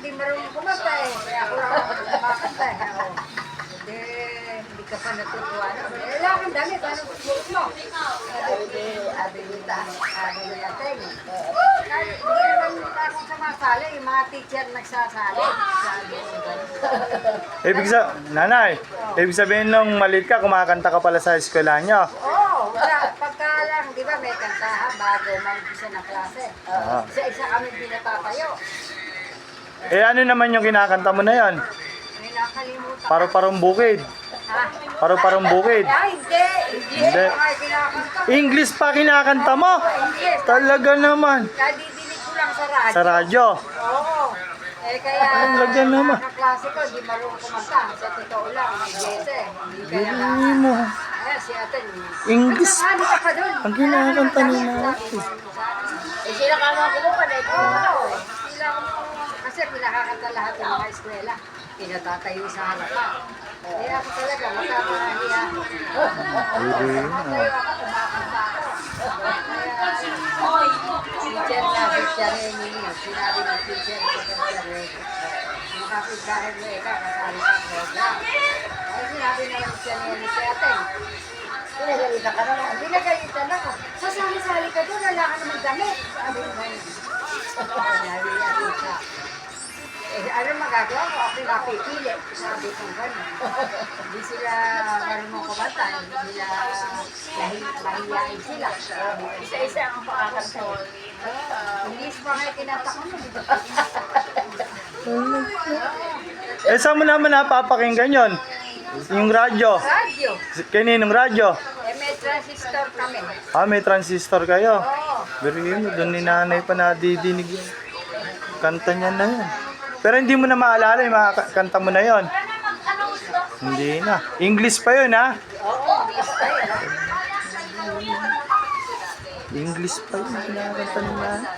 hindi marunong kumanta eh. Kaya ako lang kumakanta eh. Oo. Hindi ka pa natutuwa. Wala kang damit. Anong suot mo? Abilita. Abiliateng. Hindi naman akong sumasali. Yung mga teacher nagsasali. Nanay, ibig sabihin nung maliit ka, kumakanta ka pala sa eskwela nyo. Oo. Pagka lang, di ba may kantahan bago mag-isa ng klase. Isa-isa kami pinapatayo. Eh ano naman yung kinakanta mo na yon? May nakalimutan. Paro-parong bukid. Ha? Paro-parong bukid. Ay, hindi. Hindi. Ay, kinakanta. English pa kinakanta mo? English. Talaga naman. Kadidinig ko lang sa radyo. Sa radyo. Oo. Eh kaya, Talaga naman. mga kaklase ko, di marunong kumanta. Sa totoo lang, hindi Hindi kaya Hindi mo. Ayan, si ate. English Ano ka pa doon? ang kinakanta ni natin. Eh, sila ka mga kumupan eh. Oo. Sila kasi pinakakanta lahat ng mga eskwela. Pinatatayo sa harapan. Eh ako talaga, magkakahiya ako. Matayo ako, kumakanta ako. Kaya, teacher niya, sinabi ng teacher ko sa Rego. Makapit dahil mo eka, kasali sa program. Ay, sinabi na lang siya niya ni Siateng. Pinagalitan ka naman. Pinagalitan ako. Sasali-sali ka doon, wala ka naman damit. Sabi ko ganyan. Sinabi niya, tita. Eh, ano magagawa ko? Ako napipili. Sabi ko gano'n. Hindi sila marunong kumanta. Hindi sila mahihain sila. Isa-isa ang pakakanta. Hindi pa nga kinanta ko nun. Eh saan mo naman napapakinggan yon? Yung radyo. Radyo. Kaninong radyo? Eh, may transistor kami. May transistor kayo. Oo. Bigyan mo, doon ni nanay pa nadidinig yung kanta niya na yun. Pero hindi mo na maalala yung mga kanta mo na yon. Hindi na. English pa yun, ha? Oo, yes tayo. English pa yun. Kinakanta ni nanay.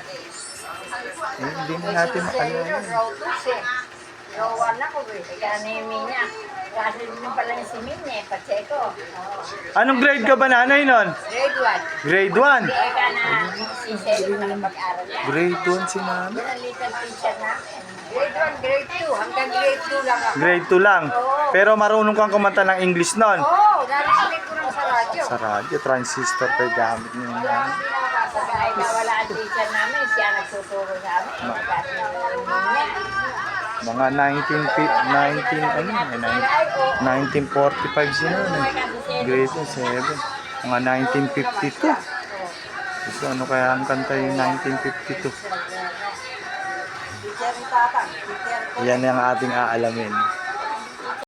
Eh, hindi na natin maalala. Row 2 eh. Row 1 ako eh. Kaya na yung Minya. Kasi nung pala yung si Minya, Pacheco. Anong grade ka ba nanay nun? Grade 1. Grade 1. Eka na si Sally na mag-aral na. Grade 1 si nanay. Yun ang little teacher namin. Grade 1, grade 2. Hanggang grade 2 lang ako. Grade 2 lang. Pero marunong kang kumanta ng English nun. Oo, narinig ko lang sa radyo. Sa radyo, transistor pa yung gamit niyo. Kahit nawala ang teacher namin, siya nagtuturo sa amin. Kasi yung Minya. Mga 1945 sila. Grade 7. Mga 1952. So, ano kaya ang kanta yung 1952? Teacher ni Papa. Teacher ko. Yan ang ating aalamin.